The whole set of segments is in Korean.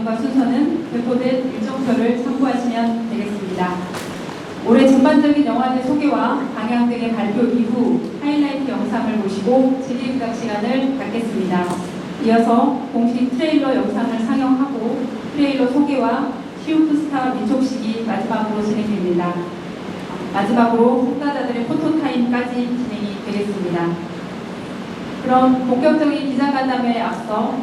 이름과 순서는 배포된 일정표를 참고하시면 되겠습니다. 올해 전반적인 영화제 소개와 방향 등의 발표 이후 하이라이트 영상을 보시고 질의응답 시간을 갖겠습니다. 이어서 공식 트레일러 영상을 상영하고 트레일러 소개와 시우프스타 민촉식이 마지막으로 진행됩니다. 마지막으로 참가자들의 포토타임까지 진행이 되겠습니다. 그럼 본격적인 기자간담회에 앞서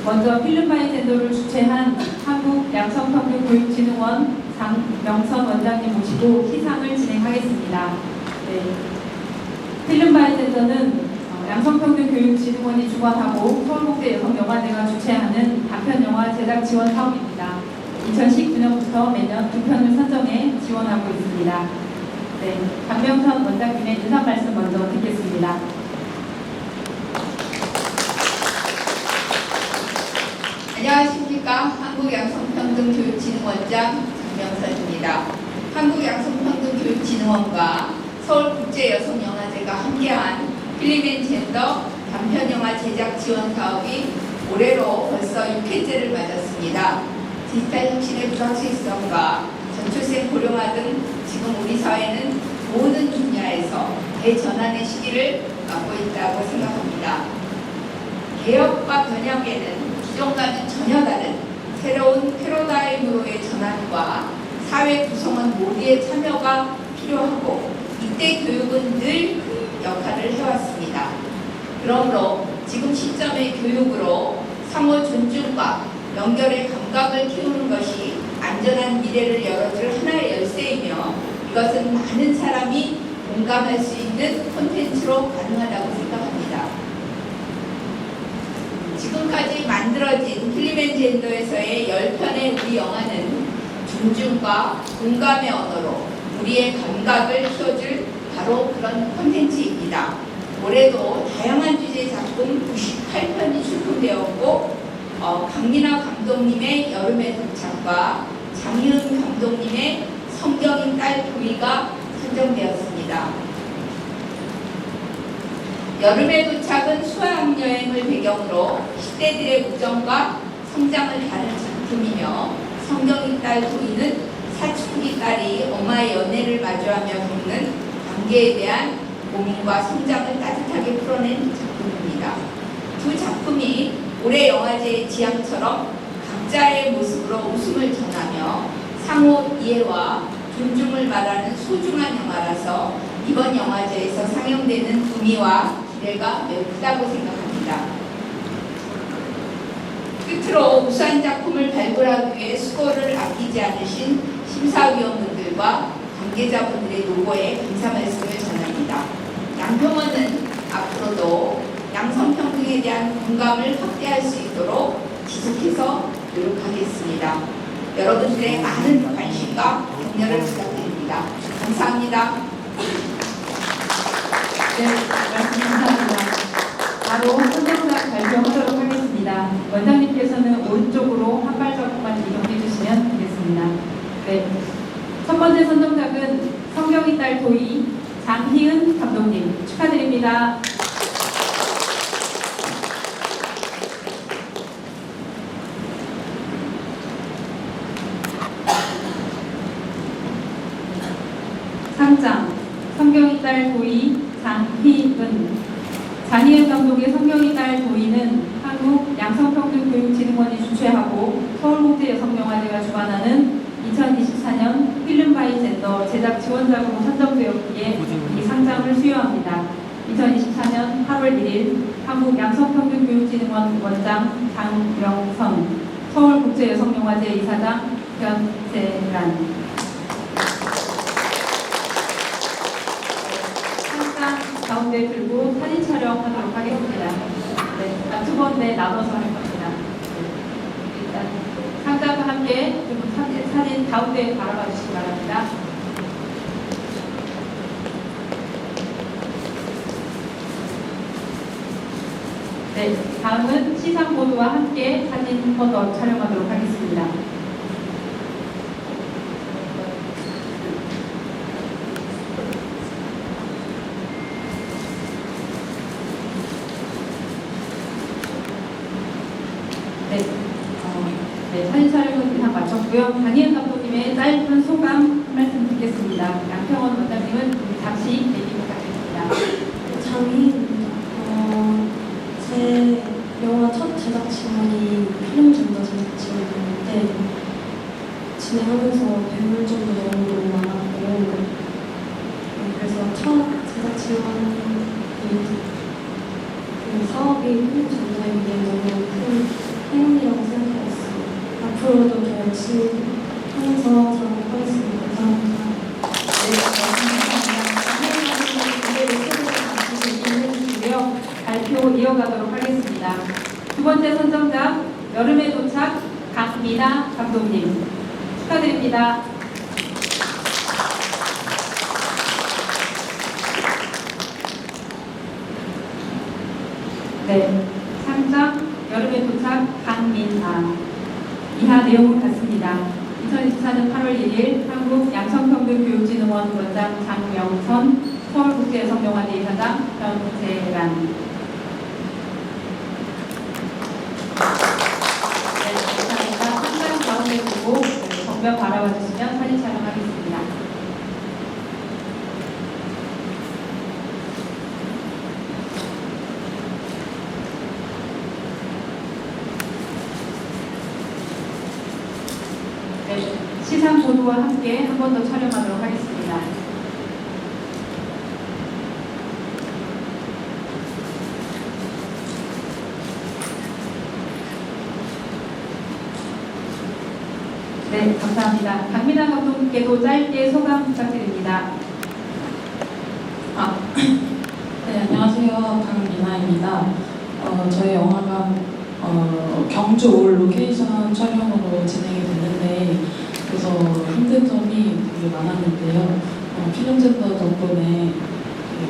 먼저 필름바이젠더를 주최한 한국양성평등교육진흥원 장명선 원장님 모시고 시상을 진행하겠습니다. 네. 필름바이젠더는 양성평등교육진흥원이 주관하고 서울국제여성영화제가 주최하는 단편영화 제작 지원 사업입니다. 2019년부터 매년 2편을 선정해 지원하고 있습니다. 네, 장명선 원장님의 인사 말씀 먼저 듣겠습니다. 안녕하십니까. 한국양성평등교육진흥원장 장명선입니다. 한국양성평등교육진흥원과 서울국제여성영화제가 함께한 필름앤젠더 단편영화 제작 지원 사업이 올해로 벌써 6회째를 맞았습니다. 디지털 혁신의 불확실성과 전초생 고령화 등 지금 우리 사회는 모든 분야에서 대전환의 시기를 맞고 있다고 생각합니다. 개혁과 변혁에는 기존과는 전혀 다른 새로운 패러다임으로의 전환과 사회 구성원 모두의 참여가 필요하고 이때 교육은 늘 그 역할을 해왔습니다. 그러므로 지금 시점의 교육으로 상호 존중과 연결의 감각을 키우는 것이 안전한 미래를 열어줄 하나의 열쇠이며 이것은 많은 사람이 공감할 수 있는 콘텐츠로 가능하다고 생각합니다. 지금까지 만들어진 필름앤젠더에서의 10편의 우리 영화는 존중과 공감의 언어로 우리의 감각을 키워줄 바로 그런 콘텐츠입니다. 올해도 다양한 주제의 작품 98편이 출품되었고 강민아 감독님의 여름의 도착과 장희은 감독님의 성경인 딸 도희가 선정되었습니다. 여름의 도착은 수학여행을 배경으로 10대들의 우정과 성장을 다룬 작품이며 성경인 딸 도희는 사춘기 딸이 엄마의 연애를 마주하며 겪는 관계에 대한 고민과 성장을 따뜻하게 풀어낸 작품입니다. 두 작품이 올해 영화제의 지향처럼 각자의 모습으로 웃음을 전하며 상호 이해와 존중을 말하는 소중한 영화라서 이번 영화제에서 상영되는 의미와 기대가 매우 크다고 생각합니다. 끝으로 우수한 작품을 발굴하기 위해 수고를 아끼지 않으신 심사위원분들과 관계자분들의 노고에 감사 말씀을 전합니다. 양평원은 앞으로도 양성평등에 대한 공감을 확대할 수 있도록 지속해서 노력하겠습니다. 여러분들의 많은 관심과 격려를 부탁드립니다. 감사합니다. 네, 말씀 감사합니다. 바로 선정작 발표하도록 하겠습니다. 원장님께서는 오른쪽으로 한 발자국만 이동해 주시면 되겠습니다. 네, 첫 번째 선정작은 성경인 딸 도희 장희은 감독님 축하드립니다. 상장 성경인 딸 도희 장희은 장희은 감독의 성경인 딸 도희는 한국양성평등교육진흥원이 주최하고 서울국제여성영화제가 주관하는 2024년 필름바이젠더 제작 지원작으로 선정되었기에 이 상장을 수여합니다. 2024년 8월 1일 한국양성평등교육진흥원 원장 장명선, 서울국제여성영화제 이사장 변세란. 상장 가운데 들고 사진 촬영하도록 하겠습니다. 네, 두 번에 나눠서 할 겁니다. 일단 상장과 함께 사진 가운데에 바라봐 주시기 바랍니다. 네, 다음은 시상 모두와 함께 사진 한 번 더 촬영하도록 하겠습니다. 네, 네, 사진 촬영은 이상 마쳤고요. 강희은 감독님의 짧은 소감 한 말씀 듣겠습니다. 양평원 원장님은 우리 잠시 얘기 부탁드립니다. 장희입니다. 제 영화 첫 제작 지원이 필름전도 제작 지원이었는데 진행하면서 배물점도 너무 많았고 그래서 첫 제작 지원이 그 사업이 필름전도에게 너무 큰 행운이라고 생각했어요. 앞으로도 더 열심히 하면서 작업하겠습니다. 감사합니다. 네, 감사합니다. 발표 이어가도록 하겠습니다. 두 번째 선정작 여름에 도착 강미나 감독님 축하드립니다. 네, 상장 여름에 도착 강민아. 이하 내용은 같습니다. 2024년 8월 1일 한국양성평등교육진흥원 원장 장명선, 서울국제여성영화제 이사장 변재란. 네, 감사합니다. 상장 가운데 두고 정면 바라봐 주시면 사진 촬영하겠습니다. 네, 시상 보도와 함께 한 번 더 촬영하도록 하겠습니다. 네, 감사합니다. 강민아 감독님께도 짧게 소감 부탁드립니다. 네, 안녕하세요. 강민아입니다. 저희 영화가 경주 올 로케이션 촬영으로 진행이 됐는데 그래서 힘든 점이 되게 많았는데요. 필름젠더 덕분에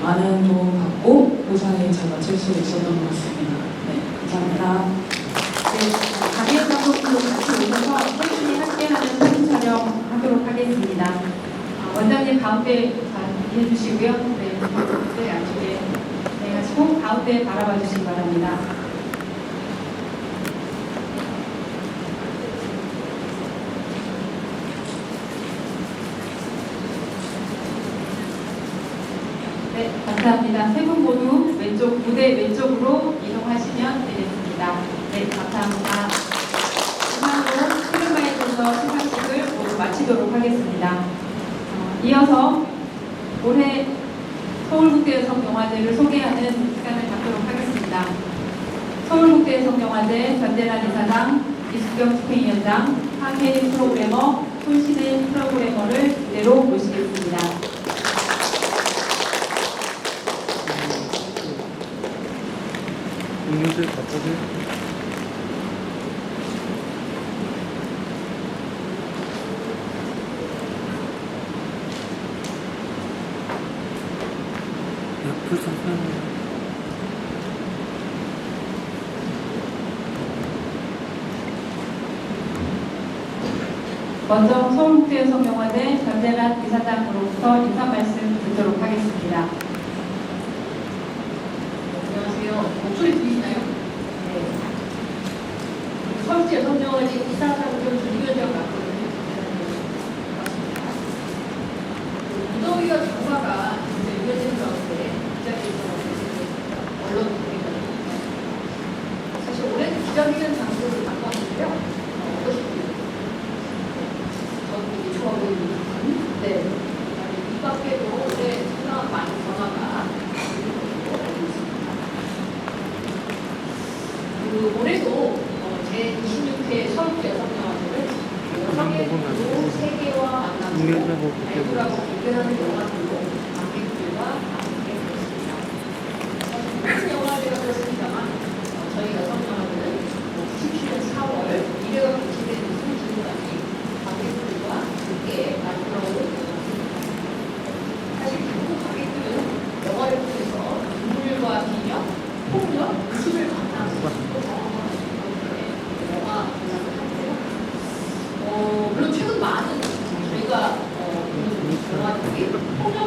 많은 도움 받고 무사히 잘 마칠 수 있었던 것 같습니다. 네, 감사합니다. 네, 강민아 감독님도 같이 오셔서 팬분이 함께하는 사진 촬영하도록 하겠습니다. 원장님 가운데 잘 해주시고요. 네, 네, 양쪽에 네, 하시고 가운데 바라봐 주시기 바랍니다. 네, 감사합니다. 세 분 모두 왼쪽 무대 왼쪽으로 이동하시면 되겠습니다. 네, 감사합니다. 이상으로 필름마에서 시상식을 모두 마치도록 하겠습니다. 이어서 올해 서울국제여성영화제를 소개하는 시간을 갖도록 하겠습니다. 서울국제여성영화제 변재란 이사장, 이수경 집행위원장, 황혜린 프로그래머, 손신의 프로그래머를 무대로 모시겠습니다. 음료수 갖다 줘. 불쌍해. 먼저 서울국제여성영화제 변재란 이사장으로부터 인사 말씀 듣도록 하겠습니다. 안녕하세요. 목소리 들리시나요? 네. 서울국제여성영화제 이사장으로 준비위원장 맡거든요. 반갑습니다. 무더위와 장마가 이제 이어지는 가운데 기자회견을 했습니다. 언론 기자회견. 사실 올해는 기자회견 장소를 바꿨는데요. 어떠신가요? 저도 되게 좋아 보이는 네. 이 밖에도 올해 상당한 많은 변화가 알고 있습니다. 그 올해도 제26회 서울국제여성영화제를 여성의 주로 세계와 만남으로 발굴하고 비교하는 영화들로 관객들과 함께 그렇습니다. 사실 모든 영화제가 그렇습니다만 저희 여성영화제는 97년 4월 200억 개최된 우승 지금까지 관객들과 함께 만들어온 영화입니다. 사실 대부분 관객들은 영화를 통해서 인물과 비명, 폭력, 의식을 만나고 영화 제작을 하는데요. 물론 최근 많은 저희가 보는 영화들이 폭력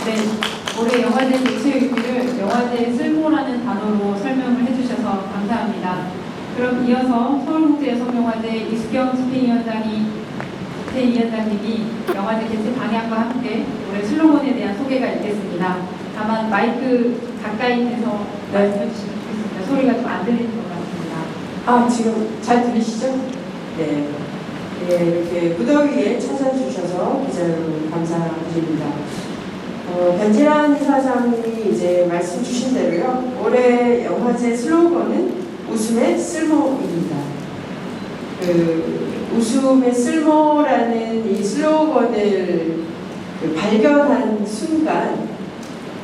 네, 올해 영화제 대체 의미를 영화제의 쓸모라는 단어로 설명을 해주셔서 감사합니다. 그럼 이어서 서울국제여성영화제 이수경 집행위원장님이 영화제 개최 방향과 함께 올해 슬로건에 대한 소개가 있겠습니다. 다만 마이크 가까이 대서 말씀해 주시면 좋겠습니다. 소리가 좀 안 들리는 것 같습니다. 지금 잘 들리시죠? 네. 네, 이렇게 무더위에 찾아주셔서 기자 여러분 감사드립니다. 변진환 이사장님이 이제 말씀 주신 대로요. 올해 영화제 슬로건은 웃음의 쓸모입니다. 웃음의 쓸모라는 이 슬로건을 발견한 순간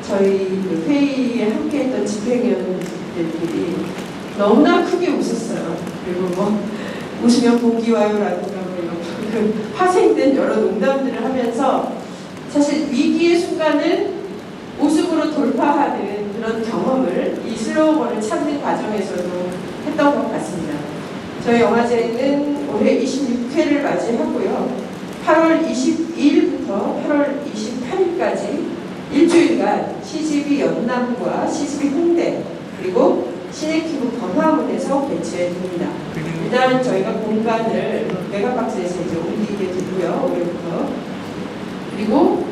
저희 회의에 함께했던 집행위원들끼리 너무나 크게 웃었어요. 그리고 뭐 웃으면 복이 와요라든가 뭐 이런 그 파생된 여러 농담들을 하면서 사실 위기의 순간을 웃음으로 돌파하는 그런 경험을 이 슬로건을 찾는 과정에서도 했던 것 같습니다. 저희 영화제는 올해 26회를 맞이하고요. 8월 22일부터 8월 28일까지 일주일간 CGV 연남과 CGV 홍대 그리고 시네큐브 광화문에서 개최됩니다. 일단 저희가 공간을 메가박스에서 이제 옮기게 되고요. 올해부터. 그리고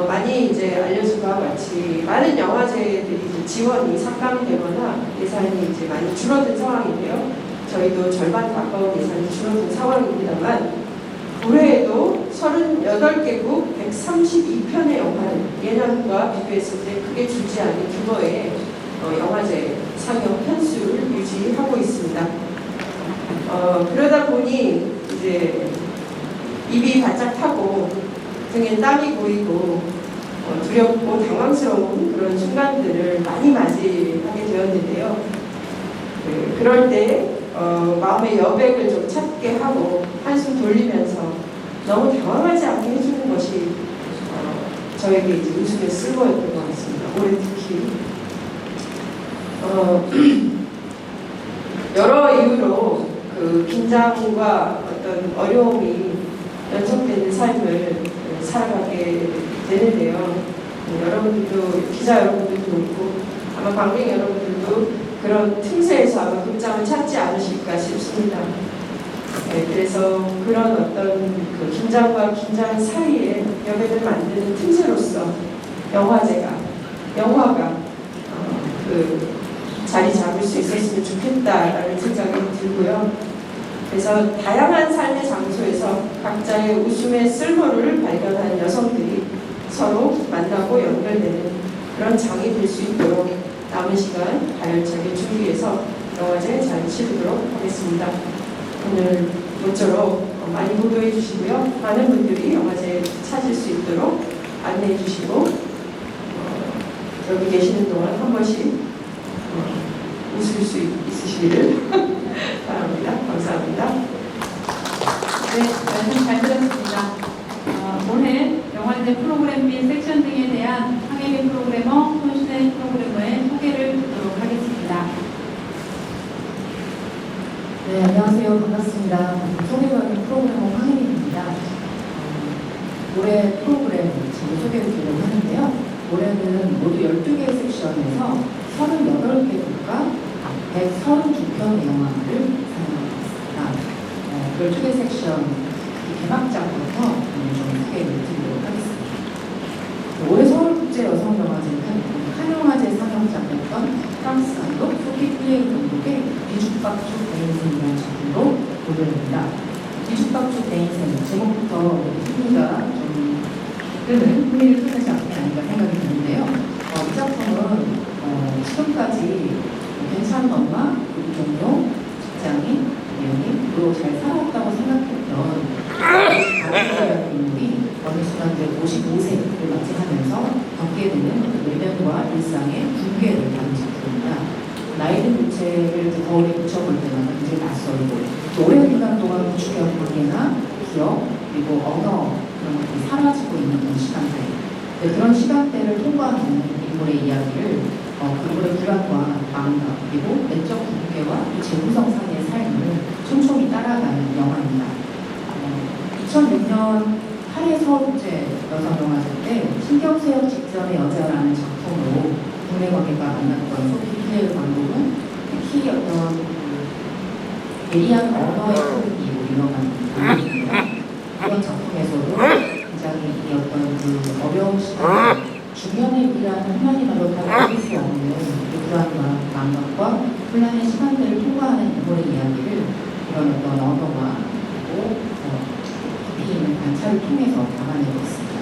많이 이제 알려진 바와 같이 많은 영화제들이 이제 지원이 삭감되거나 예산이 이제 많이 줄어든 상황인데요. 저희도 절반 가까운 예산이 줄어든 상황입니다만 올해에도 38개국 132편의 영화를 예년과 비교했을 때 크게 줄지 않은 규모의 영화제 상영 편수를 유지하고 있습니다. 그러다 보니 이제 입이 바짝 타고 등에 땀이 고이고 두렵고 당황스러운 그런 순간들을 많이 맞이하게 되었는데요. 그럴 때 마음의 여백을 좀 찾게 하고 한숨 돌리면서 너무 당황하지 않게 해주는 것이 저에게 이제 웃음의 쓸모였던 것 같습니다. 올해 특히 여러 이유로 그 긴장과 어떤 어려움이 연속되는 삶을 살아가게 되는데요. 여러분들도 기자 여러분들도 그렇고 아마 관객 여러분들도 그런 틈새에서 아마 극장을 찾지 않으실까 싶습니다. 네, 그래서 그런 어떤 그 긴장과 긴장 사이에 여백을 만드는 틈새로서 영화가 그 자리 잡을 수 있었으면 좋겠다라는 생각이 들고요. 그래서 다양한 삶의 장소에서 각자의 웃음의 쓸모를 발견한 여성들이 서로 만나고 연결되는 그런 장이 될 수 있도록 남은 시간 가열차게 준비해서 영화제 잘 치르도록 하겠습니다. 오늘 모쪼록 많이 보도해 주시고요. 많은 분들이 영화제 찾을 수 있도록 안내해 주시고 여기 계시는 동안 한 번씩 웃을 수 있으시기를 바랍니다. 감사합니다. 네, 말씀 잘 들었습니다. 올해 영화제 프로그램 및 섹션 등에 대한 황혜민 프로그래머, 손신혜 프로그래머의 소개를 듣도록 하겠습니다. 네, 안녕하세요. 반갑습니다. 소개받은 프로그래머 황혜민입니다. 올해 프로그램 지금 소개를 드리려고 하는데요. 올해는 모두 12개의 섹션에서 38개 국가 132편의 영화를 상영하고 있습니다. 12개 섹션 개막작부터 좀 소개를 드리도록 하겠습니다. 올해 서울국제여성영화제는 한영화제 상영작이었던 프랑스 감독 소피 플레이 감독의 뒤죽박죽 내 인생이라는 작품으로 보도됩니다. 뒤죽박죽 내 인생 제목부터 흥미를 끄는 작품이 아닌가 생각이 드는데요. 이 작품은 지금까지 괜찮은 엄마, 유종료, 직장인, 연인으로 잘 살아왔다고 생각했던 가족이라는 인물이 어느 순간 55세를 맞이하면서 겪게 되는 외면과 일상의 붕괴를 다룬 작품입니다. 나이든 교체를 거울에 비춰볼 때마다 굉장히 낯설고 오랜 기간 동안 구축해온 관계나 기억 그리고 언어 그런 것들이 사라지고 있는 그런 시간대 그런 시간대를 통과하는 인물의 이야기를 그분의 불안과 마음과 그리고 내적 붕괴와 재구성상의 삶을 촘촘히 따라가는 영화입니다. 2006년 파리의 서울국제 여성영화제 때 신경쇠역 직전의 여자라는 작품으로 국내 관객과 만났던 소피 필레르 감독은 특히 어떤 예리한 언어의 표현이 유명한 감독입니다. 이런 작품에서도 굉장히 이 어떤 그 어려운 시간에 중년의 일이라는 한마디말로 다 알릴 수 없는 그 불안과 망각과 혼란의 시간들을 통과하는 인물의 이야기를 이런 어떤 언어와 그리고 깊이 있는 관찰을 통해서 담아내고 있습니다.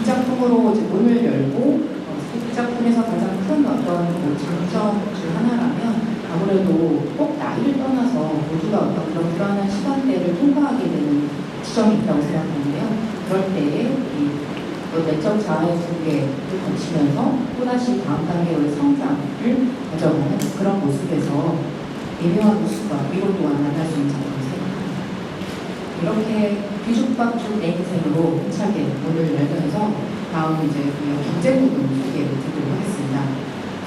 이 작품으로 이제 문을 열고 이 작품에서 가장 큰 어떤 장점 중 하나라면 아무래도 꼭 나이를 떠나서 모두가 어떤 그런 불안한 시간대를 통과하게 되는 지점이 있다고 생각하는데요. 그럴 때에 이 내적 자아의 붕괴를 거치면서 또다시 다음 단계의 성장을 가져가는 그런 모습에서 미묘한 웃음과 위로 또한 만날 수 있는 작품을 생각합니다. 이렇게 뒤죽박죽 내 인생으로 힘차게 문을 열면서 다음 이제 경제 부분 소개를 드리도록 하겠습니다.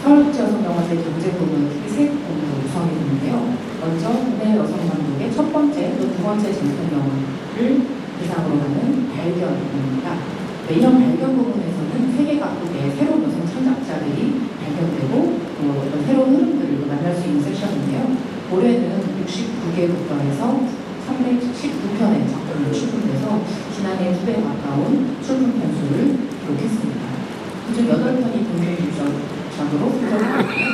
서울국제 여성영화제 경제 부분은 크게 세 부분으로 구성이 되는데요. 먼저 국내 여성 감독의 첫 번째 또 두 번째 장편 영화를 대상으로 하는 발견 부분입니다. 매년 발견 부분에서는 세계 각국의 새로운 여성 창작자들이 발견되고 또 어떤 새로운 흐름들을 만날 수 있는 섹션인데요. 올해는 69개 국가에서 319편의 작품을 출품해서 지난해 2배 가까운 출품 편수를 기록했습니다. 그중 8편이 국내유적으로 소개되었고요.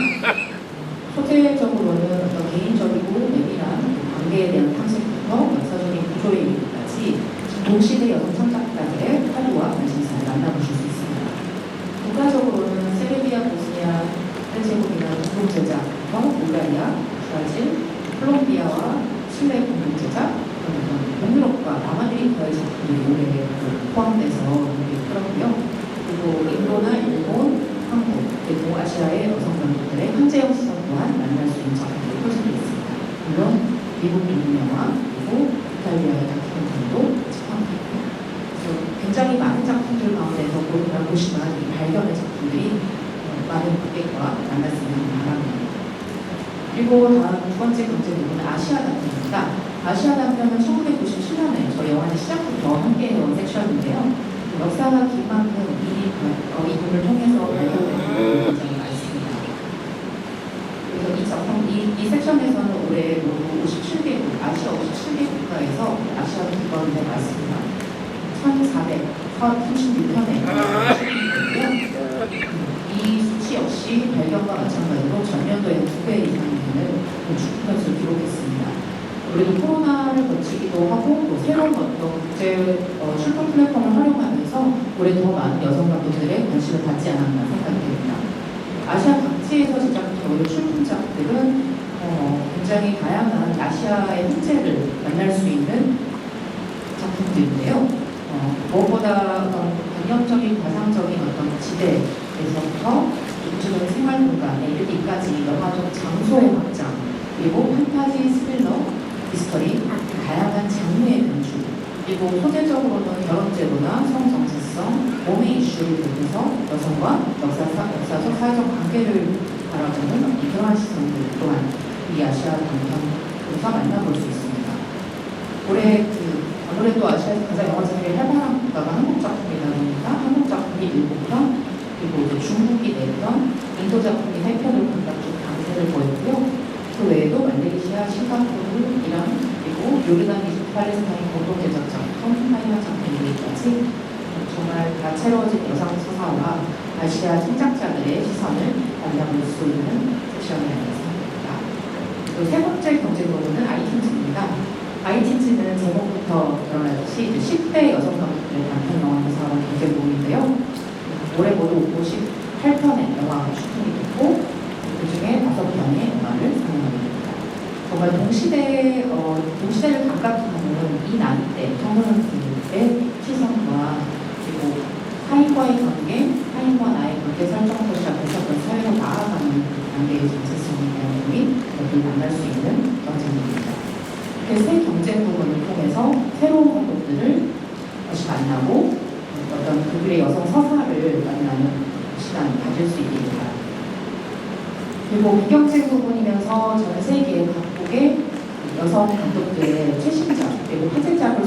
소재적으로는 어떤 개인적이고 내밀한 관계에 대한 탐색부터 역사적인 구조에 이르기까지 동시대 여성 창작가들의 화두와 관심사를 만나보실 수 있습니다. 국가적으로는 세르비아, 보스니아, 헤르체고비나 공동제작부터 불가리아, 브라질, 콜롬비아와 칠레 공동제작, 동유럽과 남아메리카의 작품들이 올해 포함돼서 있더라고요. 그리고 인도나 일본, 한국, 그리고 아시아의 여성 감독들의 현재형 시선 또한 만날 수 있는 작품들이 펼쳐져 있습니다. 물론 미국 인류 영화, 그리고 이탈리아의 다큐멘터리도 굉장히 많은 작품들 가운데서 보시면 이 발견의 작품들이 많은 관객과 만났으면 바랍니다. 그리고 다음 두 번째 경제 부분은 아시아 단편입니다. 아시아 단편은 1997년에 저희 영화의 시작부터 함께해온 섹션인데요. 역사가 긴 만큼 이 부분을 통해서 발견되는 부분이 굉장히 많습니다. 그래서 이 작품, 이 섹션에서는 올해 모두 57개국, 아시아 57개 국가에서 아시아 기관이 많습니다. 1,436편의 이 수치 역시 발견과 마찬가지로 전년도에 2배 이상이 되는 출품편수를 기록했습니다. 우리도 코로나를 거치기도 하고 또 새로운 어떤 국제 출품 플랫폼을 활용하면서 올해 더 많은 여성 감독들의 관심을 받지 않았나 생각이 됩니다. 아시아 각지에서 제작된 올해 출품작들은 굉장히 다양한 아시아의 현재를 만날 수 있는 작품들인데요. 무엇보다 개념적인, 가상적인 어떤 지대에서부터 구체적인 생활 공간에 이르기까지 영화적 장소의 확장, 그리고 판타지, 스릴러, 미스터리, 다양한 장르의 변주, 그리고 소재적으로는 결혼제도나 성정체성, 몸의 이슈를 통해서 여성과 역사적, 사회적 관계를 바라보는 이러한 시선들 또한 이 아시아 단편에서 만나볼 수 있습니다. 올해 아무래도 아시아에서 가장 영화 제작이 활발한 국가가 한국 작품이다 보니까 한국 작품이 7편, 그리고 이제 중국이 4편, 인도 작품이 3편을 각각 좀 강세를 보였고요. 그 외에도 말레이시아, 싱가포르, 이란, 그리고 요르단, 이집트, 팔레스타인 공동 제작 작품, 타이완 작품들까지 정말 다채로워진 여성 서사와 아시아 창작자들의 시선을 만나볼 수 있는 섹션이라고 생각합니다. 그리고 세 번째 경제 부분은 아이틴즈입니다. 아이틴즈는 제목부터 드러나듯이 10대 여성 감독들의 단편 영화 대상으로 경제 부분인데요. 올해 모두 58편의 영화가 출품이 됐고 그중에 5편의 영화를 상영하게 됩니다. 정말 동시대를 감각하는 이 나이대 청소년들의 시선과 그리고 타인과의 관계, 타인과 나의 관계 설정부터 시작해서 사회로 나아가는 단계의 정체성의 내용이 여기 만날 수 있는 영상입니다. 이렇게 새 경쟁 부분을 통해서 새로운 감독들을 다시 만나고 어떤 그들의 여성 서사를 만나는 시간을 가질 수 있게 됩니다. 그리고 비경쟁 부분이면서 전 세계 각국의 여성 감독들의 최신작 그리고 화제작을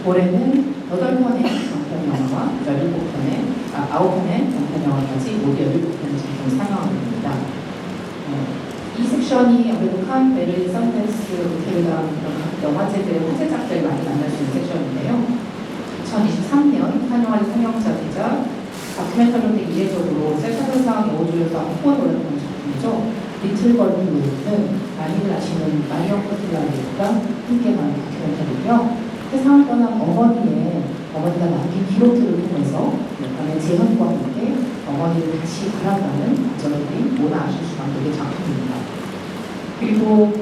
올해는 8편의 장편 영화와 9편의 장편 영화까지 모두 17편의 작품을 상영하게 됩니다. 이 섹션이 아무래도 칸, 베를린, 선댄스, 로테르담 이런 영화제들의 화제작들을 많이 만날 수 있는 섹션인데요. 2023년 칸 영화제 상영작이자 다큐멘터리인데 이례적으로 셀카드상 여우조에서 후보에 올랐던 작품이죠. 리틀 걸블루는 많이들 아시는 마리언 코틀라리가 함께한 다큐멘터리고요. 세상을 떠난 어머니가 남긴 기록들을 통해서 약간의 재현과 함께 어머니를 다시 바라보는 과정들이 모나 아실수 감독의 작품입니다. 그리고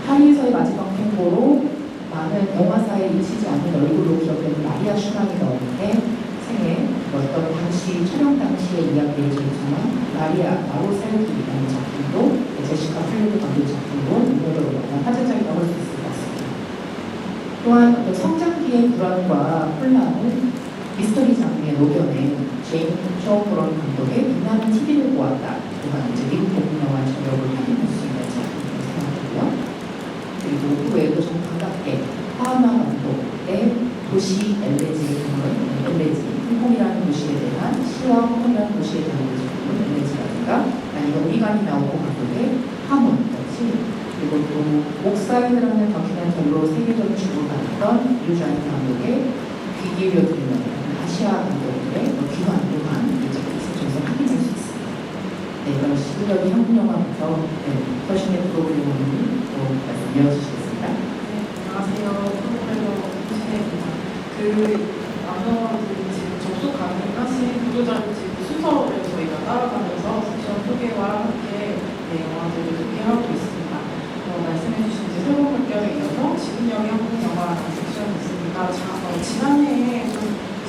파리에서의 마지막 행보로 많은 영화사에 잊히지 않는 얼굴로 기억되는 마리아 슈랑이 나오는데 생애 어떤 당시 촬영 당시의 이야기를 전송한 마리아 마로셀기라는 작품도 제시카 플리드 감독 작품도 인도적으로 화제작이라고 할 수 있을 것 같습니다. 또한 어떤 성장기의 불안과 혼란을 미스터리 장르에 녹여낸 제임스 브런 감독의 빛나는 TV를 보았다. 또한 이제 미국 공군 영화의 저력을 확인할 수 있는 작품이라고 생각하고요. 그리고 그 외에도 좀 반갑게 하하마 감독의 도시 엘레지를 담은 엘레지, 홍콩이라는 도시에 대한 시와 홍콩이라는 도시에 대한 엘레지라든가 아니면 미간이 나오고 감독의 하몬 같이 그리고 또 옥사이드라는 다큐멘터리로 세계적인 주목을 받았던 유자인 감독의 귀 기울여 들으면 아시아 감독들의 귀환, 이제 이 섹션에서 확인할 수 있습니다. 네, 그럼 11월이 한국 영화부터 서신의 프로그램이 또 말씀 이어주시겠습니다. 안녕하세요. 프로그래머 신혜입니다. 아마 지금 접속 가능하신 구독자를 지금 순서를 저희가 따라가면서 섹션 소개와 함께 영화들을 소개하고 있습니다. 말씀해주신 새로운 물결에 이어서 지금 영의 한국 영화라는 섹션이 있습니다. 지난해에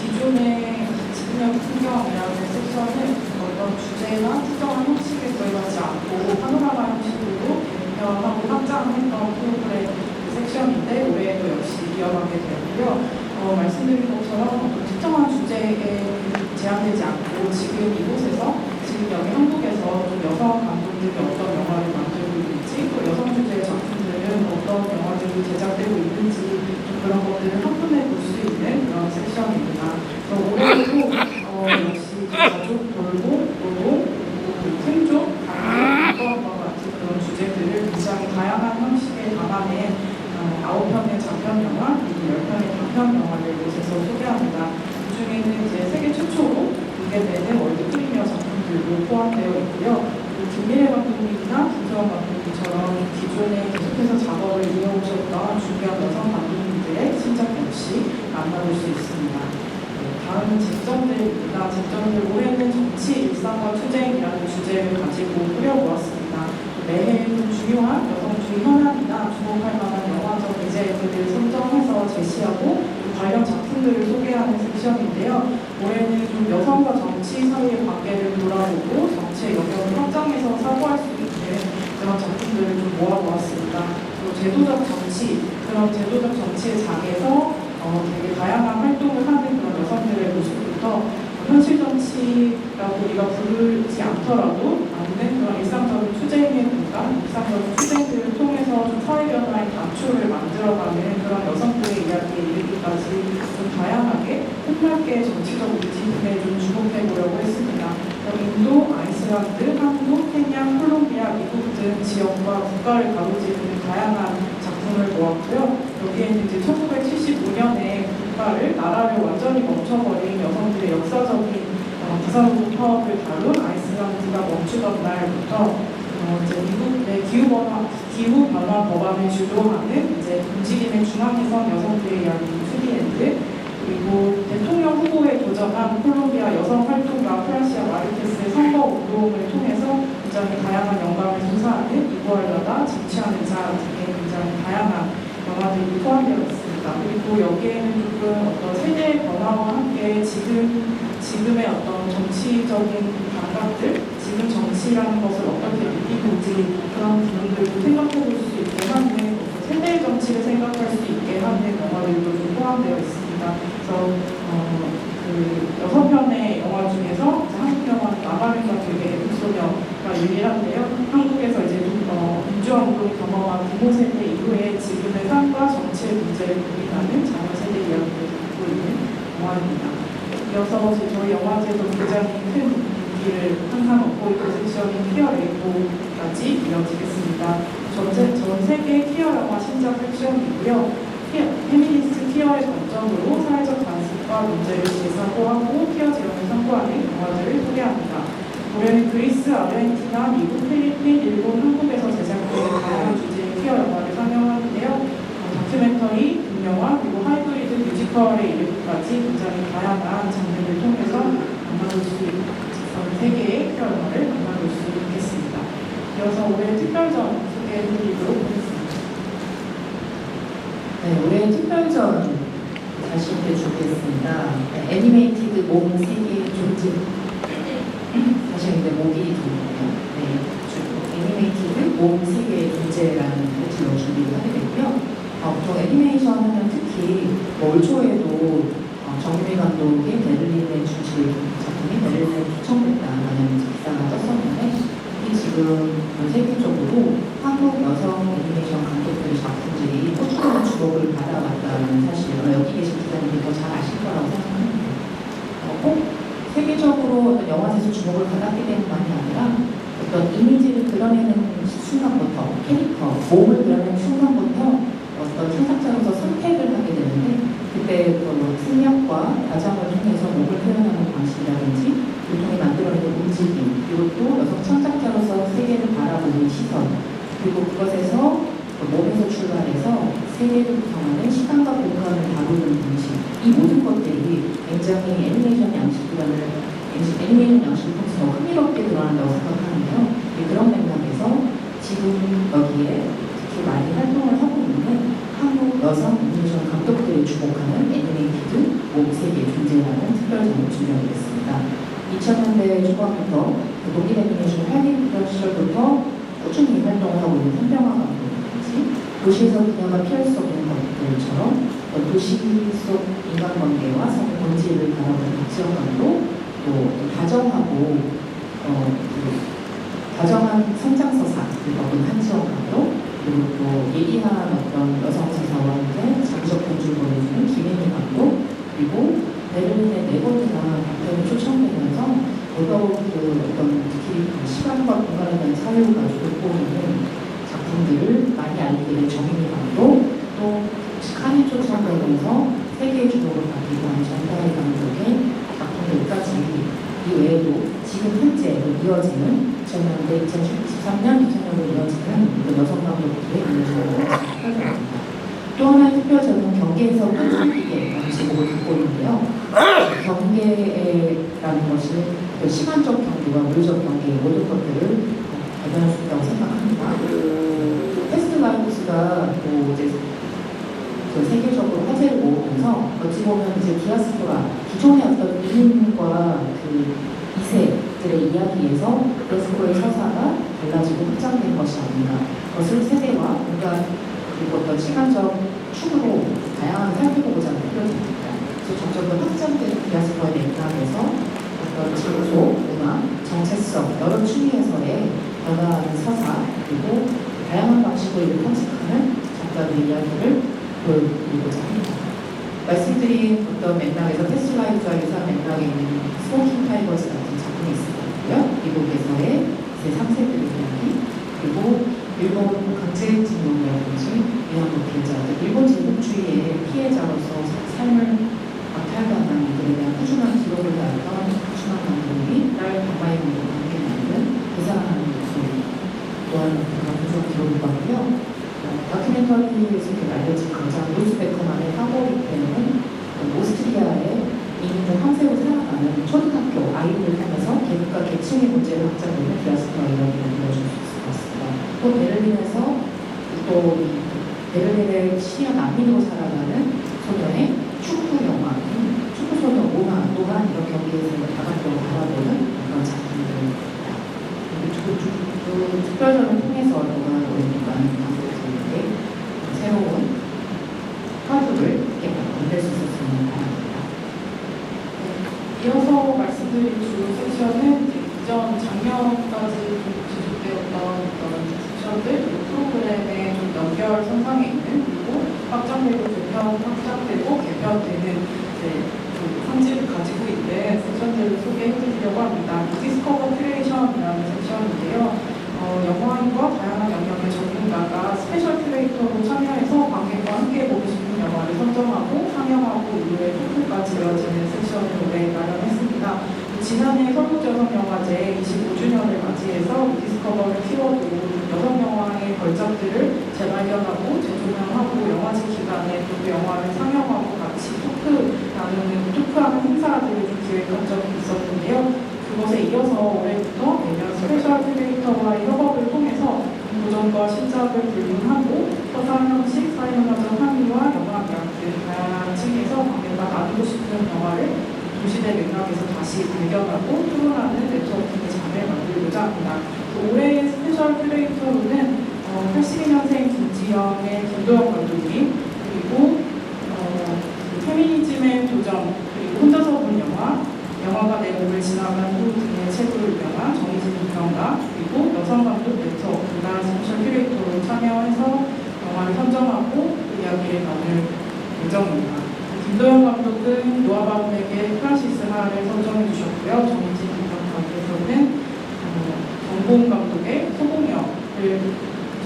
기존의 지금 영 풍경이라는 섹션은 어떤 주제나 특정한 형식에 들어가지 않고 파노라마 형식으로 개편하고 확장했던 프로그램 섹션인데 올해도 역시 이어가게 되었고요. 말씀드린 것처럼 어떤 특정한 주제에 제한되지 않고 지금 이곳에서 지금 여기 한국에서 좀 여성 감독들이 어떤 영화를 만들고 있는지 또 여성 주제의 작품들은 어떤 영화들이 제작되고 있는지 좀 그런 것들을 한눈에 볼 수 있는 그런 섹션입니다. 올해도 역시 가족, 돌봄, 노동, 그리고 생존, 관계, 인권과 같은 그런 주제들을 굉장히 다양한 형식에 담아낸 9편의 장편 영화, 그리고 10편의 단편 영화를 이곳에서 소개합니다. 그 중에는 이제 세계 최초로 공개되는 월드 프리미어 작품들도 포함되어 있고요. 김미래 감독님이나 김수원 감독님처럼 기존에 계속해서 작업을 이어오셨던 중요한 여성 감독님들의 신작 역시 만나볼 수 있습니다. 다음은 쟁점들입니다. 쟁점들 올해는 정치, 일상과 투쟁이라는 주제를 가지고 꾸려보았습니다. 매해 좀 중요한 여성주의 현안이나 주목할 만한 영화적 의제들을 선정해서 제시하고 관련 작품들을 소개하는 섹션인데요. 올해는 좀 여성과 정치 사이의 관계를 돌아보고 정치의 영역을 확장해서 사고할 수 있는 그런 작품들을 좀 모아보았습니다. 또 제도적 정치, 그런 제도적 정치의 장에서 되게 다양한 활동을 하는 그런 여성들의 모습부터 현실 정치라고 우리가 부르지 않더라도 아니면 그런 일상적인 투쟁의 공간, 일상적인 투쟁들을 통해서 좀 사회 변화의 단초를 만들어가는 그런 여성들의 이야기에 이르기까지 좀 다양하게 폭넓게 정치적 움직임에 좀 주목해 보려고 했습니다. 인도, 아이슬란드, 한국, 케냐, 콜롬비아, 미국 등 지역과 국가를 가로지르는 다양한 작품을 모았고요. 여기에는 이제 1975년에 나라를 완전히 멈춰버린 여성들의 역사적인 부산국 파업을 다룬 아이슬란드가 멈추던 날부터 이제 미국의 기후 변화 법안을 주도하는 이제 움직임의 중앙에 선 여성들의 이야기 투비엔드, 그리고 대통령 후보에 도전한 콜롬비아 여성 활동가 프라시아 마르케스의 선거 운동을 통해서 굉장히 다양한 영감을 솟아하는 이구알라다 쟁취하는 자 등의 굉장히 다양한 영화들이 포함되어 있습니다. 그리고 여기에는 조금 어떤 세대의 변화와 함께 지금의 어떤 정치적인 감각들, 지금 정치라는 것을 어떻게 느끼는지 그런 부분들도 생각해 볼 수 있게 하는 세대의 정치를 생각할 수 있게 하는 영화들도 좀 포함되어 있습니다. 그래서 그 6편의 영화 중에서 한국 영화는 나가면서 되게 북소녀가 유일한데요. 한국에서 이제 민주화 운동을 경험한 부모 세대 이후에 지금의 삶과 정치의 문제를 고민하는 자녀 세대 이야기를 영화입니다. 이어서 저희 영화제도 굉장히 큰 인기를 항상 얻고 있는 섹션인 퀴어 레인보우까지 이어지겠습니다. 전 세계 퀴어 영화 신작 섹션이고요. 페미니스트 퀴어의 관점으로 사회적 관습과 문제를 재사고하고 퀴어 제형을 선고하는 영화들을 소개합니다. 올해는 그리스, 아르헨티나, 미국, 필리핀, 일본, 한국에서 제작된 다양한 주제의 퀴어 영화를 상영하는데요. 다큐멘터리, 극영화, 그리고 하이브리드 뮤지컬에 이르기까지 굉장히 다양한 장르를 통해서 만나볼 수 있는 전 세계의 퀴어 영화를 만나볼 수 있겠습니다. 이어서 올해 특별전 소개해드리도록 하겠습니다. 네, 올해 특별전 자신께 준비했습니다. 네, 애니메이티드 몸 세계의 존재. 사실 근데 목이 좋네요. 네, 애니메이티드 몸 세계의 존재라는 타이틀로 준비를 하게 됐고요. 보통 애니메이션 하면 특히 올 초에도 정유미 감독의 베를린의 주실 작품이 베를린에 초청됐다라는 기사가 떴었는데 지금 전 세계적으로 한국 여성 애니메이션 감독들의 작품들이 꾸준한 주목을 받아왔다는 사실을 여기 계신 기자님들이 더 잘 아실 거라고 생각합니다. 꼭 세계적으로 어떤 영화제에서 주목을 받았기 때문만이 아니라 어떤 이미지를 드러내는 순간부터 캐릭터, 몸을 드러내는 순간부터 어떤 창작자로서 선택을 하게 되는데 그때 승력과 과정을 통해서 몸을 표현하는 방식이라든지 교통이 만들어내는 움직임 그리고 또 여성 창작자로서 세계를 바라보는 시선 그리고 그것에서 몸에서 출발해서 세계를 구성하는 시간과 공간을 다루는 방식 이 모든 것들이 굉장히 애니메이션 양식을 통해서 흥미롭게 드러난다고 생각하는데요. 그런 맥락에서 지금 여기에 특히 많이 활동을 하고 있는 한국 여성 애니메이션 감독들이 주목하는 애니메이티드 몸 세계 존재라는 특별전을 준비하겠습니다. 2000년대 초반부터 독일 애니메이션 활기 시절부터 꾸준히 활동을 하고 있는 현병화 감독이라든지 도시에서 그녀가 피할 수 없는 것들처럼 도시 속 인간관계와 사회 본질을 바라보는 박지영 감독 또 다정하고 다정한 성장서사 그리고 한지영 감독 그리고 또 예리한 어떤 여성 시사원의 장적 본줄 보여주는 김혜미 감독 그리고 베를린의 네 번이나 발표를 초청되면서 더더욱 어떤 특히 시간과 공간에 대한 사유를 가지고 보이는 작품들을 많이 알리게 된 정인미 감독 또 칸에 초청되면서 세계의 주목을 받기도 한 정다혜 감독의 작품들까지 이 외에도 지금 현재 이어지는 2000년대, 2013년, 2000년으로 이어지는 여성 감독들의 인물을 또 하나의 특별전은 경계에서 끈질기게라는 제목을 갖고 있는데요. 경계라는 것이 시간적 경계와 물리적 경계 모든 것들을 발견할 수 있다고 생각합니다. 패스트 라이브스가 이제 세계적으로 화제를 모으면서 어찌 보면 이제 디아스포라 기존의 어떤 이민과 그 2세들의 이야기에서 디아스포라의 서사가 달라지고 확장된 것이 아닌가. 그것을 세대와 공간 그리고 어떤 시간적 축으로 다양하게 살펴보고자 하는 필요입니다. 그래서 점점 더 확장되는 디아스포라의 맥락에서 어떤 제조, 문화, 정체성, 여러 추이에서의 변화하는 서사 그리고 다양한 방식으로 탐색하는 작가들의 이야기를 보여드리고자 합니다. 말씀드린 어떤 맥락에서 테슬라이브와 유사한 맥락에 있는 스모킹 타이거즈 같은 작품이 있었고요. 미국에서의 제3세들의 이야기 그리고 일본 강제징용이라든지 위안부 피해자들, 일본 제국주의의 피해자로서 삶을 박탈당한 이들에 대한 꾸준한 기록을 달았던 꾸준한 감독이 딸 강마의 문제와 함께 만든 대사하는 목소리 또한 꾸준한 기록을 받고요. 다큐멘터리에서 알려진 가장 루스 베커만의 파고리 때는 오스트리아의 이민을 황새로 살아가는 초등학교 아이들을 통해서 계급과 계층의 문제를 확장되는 디아스포라 이야기를 들려줄 수 있을 것 같습니다. 또 베를린에서 또 베를린의 시야 난민으로 살아가는 소년의 축구 영화, 축구 소년 오만 이런 경기에서 다각도로 바라보는 그런 작품들입니다. 특별전을 통해서 또한 우리 많은 감독들에게 새로운 화두를 만들 수 있었으면 바랍니다. 이어서 말씀드릴 주 섹션은 이전 작년까지 지속되었던 그런 섹션들 그리고 프로그램의 좀 연결선상에 있는 그리고 확장되고 개편되는 성질을 가지고 있는 섹션들을 소개해드리려고 합니다. 디스커버 큐레이션이라는 섹션인데요. 영화인과 다양한 영역의 전문가가 스페셜 큐레이터로 참여해서 관객과 함께 보고 싶은 영화를 선정하고 상영하고 이후에 토크까지 이어지는 섹션을 올해 마련했습니다. 지난해 서울여성영화제 25주년을 맞이해서 디스커버를 키워드 여성영화의 걸작들을 재발견하고 재조명하고 영화제 기간에 또 영화를 상영하고 같이 토크하는 행사들을 좀 기획한 적이 있었는데요. 그것에 이어서 올해부터 매년 스페셜 큐레이터와의 협업을 통해서 도전과 신작을 분류하고 서상형식, 사회문화적 함의와 영화학 등 다양한 층에서 관객과 나누고 싶은 영화를 도시대 맥락에서 다시 발견하고 토론하는 네트워킹의 장을 만들고자 합니다. 올해의 스페셜 큐레이터로는 82년생 김지영의 김도영 감독님, 그리고 페미니즘의 도전, 그리고 혼자서 본 영화, 영화가 내 몸을 지나간 후 등의 책으로 유명한 정희진 비평가, 그리고 여성감독 네트워크가 스페셜 큐레이터로 참여해서 영화를 선정하고 그 이야기를 나눌 예정입니다. 김도영 감독은 노아바운에게 프란시스 하를 선정해 주셨고요. 정희진 비평가께서는 정보은 감독의 소공역을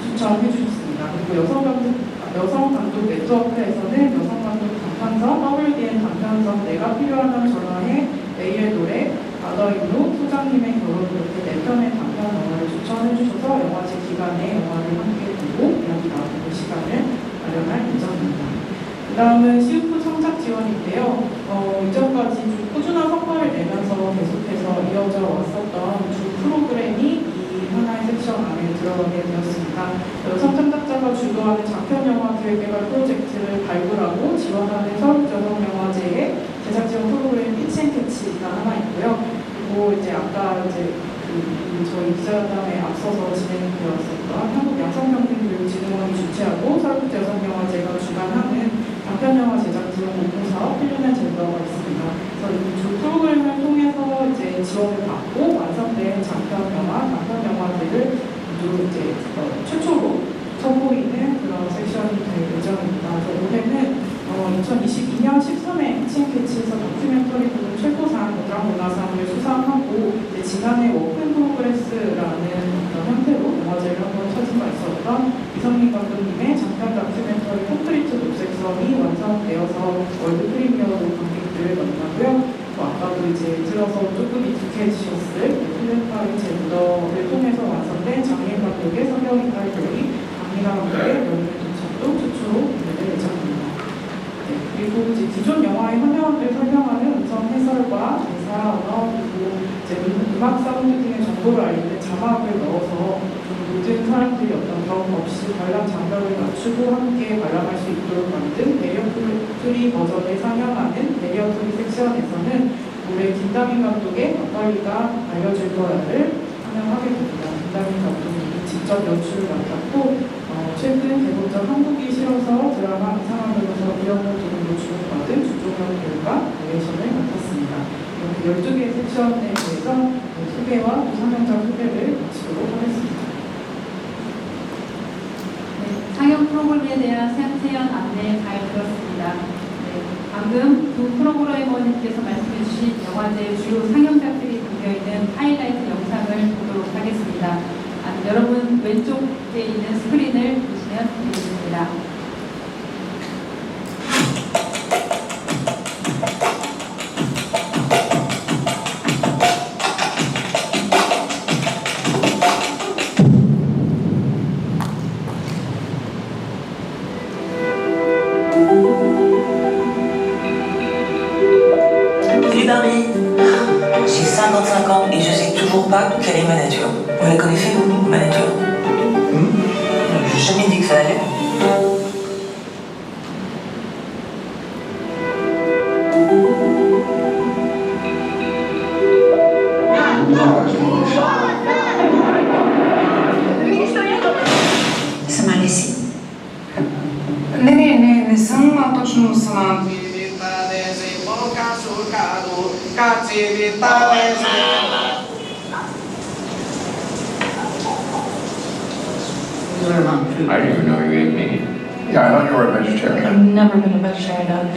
추천해 주셨습니다. 그리고 여성 감독 네트워크에서는 여성 감독 단편성, WDN 단편성 내가 필요하면 전화해, 내일의 노래, 아더인루, 소장님의 결혼 이렇게 4편의 단편 영화를 추천해 주셔서 영화제 기간에 영화를 함께 보고 이야기 나누는 시간을 마련할 예정입니다. 그 다음은 CF 창작 지원인데요. 이전까지 좀 꾸준한 성과를 내면서 계속해서 이어져 왔었던 주 프로그램이 이 하나의 섹션 안에 들어가게 되었습니다. 여성 창작자가 주도하는 장편 영화 기획개발 프로젝트를 발굴하고 지원하는 서울여성영화제의 제작 지원 프로그램 피치앤캐치가 하나 있고요. 그리고 이제 아까 이제 저희 기자회담에 앞서서 진행되었었던 한국양성평등교육진흥원이 주최하고 서울여성영화제가 주관하는 장편영화 제작 지원 공모사업 필름의 젠더가 있습니다. 그래서 이 두 프로그램을 통해서 이제 지원을 받고 완성된 장편영화, 단편영화들을 모두 이제 최초로 선보이는 그런 섹션이 될 예정입니다. 그래서 올해는 2022년 13회 피치앤캐치에서 다큐멘터리 부문 최고상 여장문화상을 수상하고 지난해 워크 프로그레스라는 형태로 영화제를 한번 찾은 바 있었던 이성민 감독님의 장편 다큐멘터리 콘크리트 녹색선이 완성되어서 월드 프리미어로 관객들을 만나고요. 또 아까도 이제 들어서 조금 익숙해지셨을 필름파이 젠더를 통해서 완성된 장혜인 감독의 성경인가의 별이, 강민아 감독의 연륜 도착도 최초로 공개될 예정입니다. 그리고 이제 기존 영화의 화면을 설명하는 음성 해설과 대사, 언어, 그리고 이제 음악 사운드 등의 정보를 알리는 자막을 넣어서 모든 사람들이 어떤 경험 없이 관람 장벽을 맞추고 함께 관람할 수 있도록 만든 베리어프리 버전을 상영하는 베리어프리 섹션에서는 올해 김다민 감독의 막걸리가 알려줄 거야를 상영하게 됩니다. 김다민 감독님이 직접 연출을 맡았고 최근 개봉작 한국이 싫어서 드라마 이상한 변호사 이영호 등으로 주목받은 주종현 배우가 내레이션을 맡았습니다. 이렇게 12개의 섹션에 대해서 소개와 또 상영작 소개를 마치도록 하겠습니다. 네, 상영 프로그램에 대한 세연 안내 잘 들었습니다. 방금 두 프로그래머님께서 말씀해주신 영화제 주요 상영작들이 담겨있는 하이라이트 영상을 보도록 하겠습니다. 여러분 왼쪽에 있는 스크린을 보시면 되겠습니다. Salut Barbie, j'ai 55 ans et je sais toujours pas quel est ma nature. Vous la connaissez vous, ma nature? J'ai jamais dit que ça allait. Сама ли си? Не съм точно сама. I didn't even know you ate meat. Yeah, I thought you were a vegetarian. I've never been a vegetarian.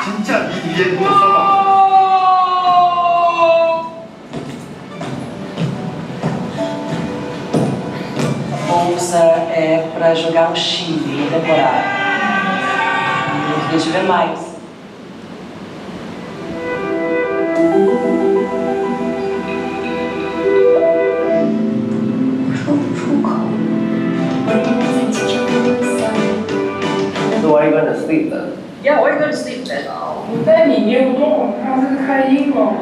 진짜 vai jogar o Chile na temporada. Eu queria te ver mais. So are you gonna sleep then? Yeah, we're going to sleep then. 但你念不动，它是开音了。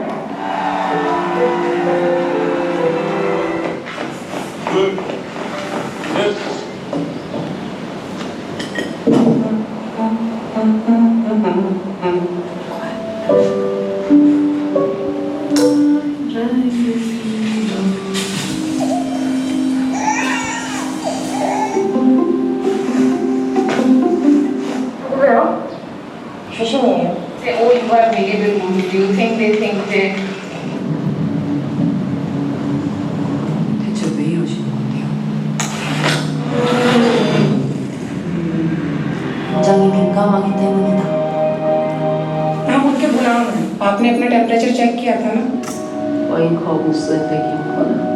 귀신이에요. They all invite me even do you think they think that 대체 왜 이러시는 건데요? 굉장히 민감하기 때문이다. हम उनके गुलाम हैं आपने अपना temperature check किया था ना 와인 거부스에 되기거나.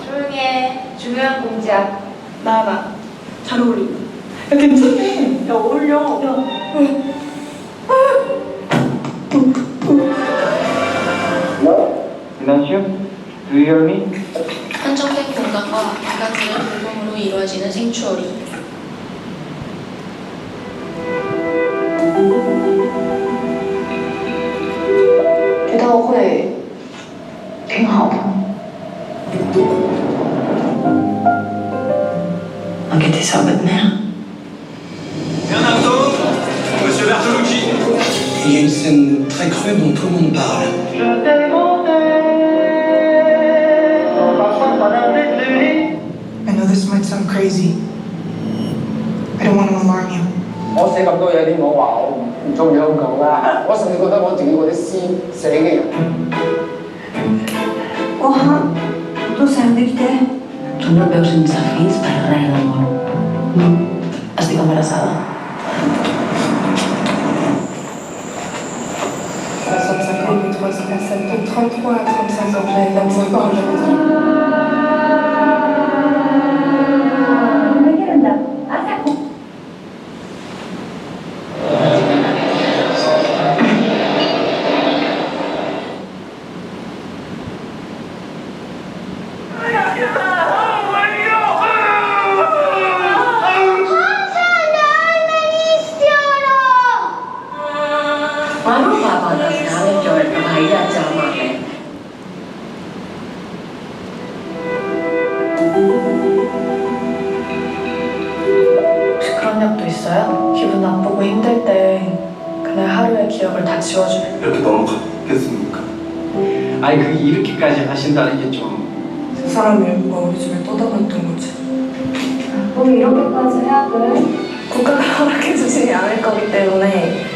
조용히 해. 중요한 공작. 나나 잘 어울린다. 야 괜찮네. 야 어울려. 야. Ignacio, do you hear me? 한정된 공간과 바깥은 돌봄으로 이루어지는 생추어리. Enquêter sur votre mère. Monsieur Bertolucci. Il y a une scène très crue dont tout le monde parle. I know this might sound crazy. I don't want to alarm you. 我寫咁多嘢，點講話我唔中意香港啦？我甚至覺得我自己嗰啲詩寫嘅人。 Tú no veo sin desafíos para ganar el amor. Estic embarazada. 33 à 35 ans, j'avais 25 ans, j'avais Paano papatas nga ng George ng hayat sa mga 혹시 그런 약도 있어요? 기분 나쁘고 힘들 때 그날 하루의 기억을 다 지워주는. 이렇게 넘어가겠습니까? 아니 그게 이렇게까지 하신다는 게 좀. 그 사람 일부가 우리 집에 떠다녔던 거지. 뭐 이렇게까지 해야 돼? 국가가 허락해주지 않을 거기 때문에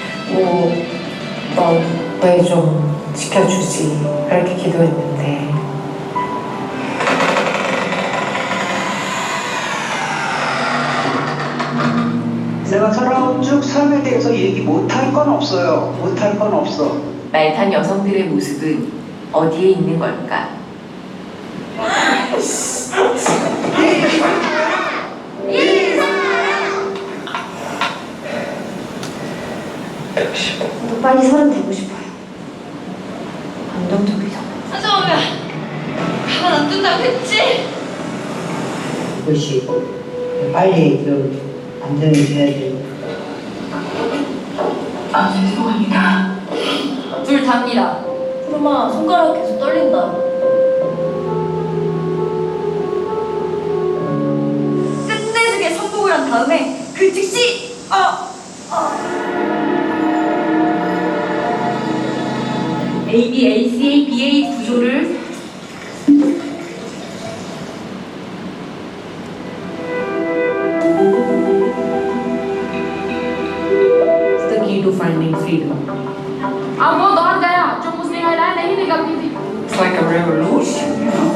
넌 왜 좀 지켜주지 이렇게 기도했는데 내가 살아온 쭉 삶에 대해서 얘기 못할 건 없어요. 못할 건 없어. 말탄 여성들의 모습은 어디에 있는 걸까? 너 빨리 30 되고 싶어요. 안정적이잖아. 하정우야, 가만 안 둔다고 했지? 그렇지. 빨리 안전이 돼야 돼. 아, 죄송합니다. 불 답니다. 푸르마 손가락 계속 떨린다. 끝내주게 선곡을 한 다음에 그 즉시 AB, ACA, BA 구조를 It's the key to finding freedom. वो दौड़ गया जो मुझसे कहना नहीं निकलती थी. It's like a revolution, you know?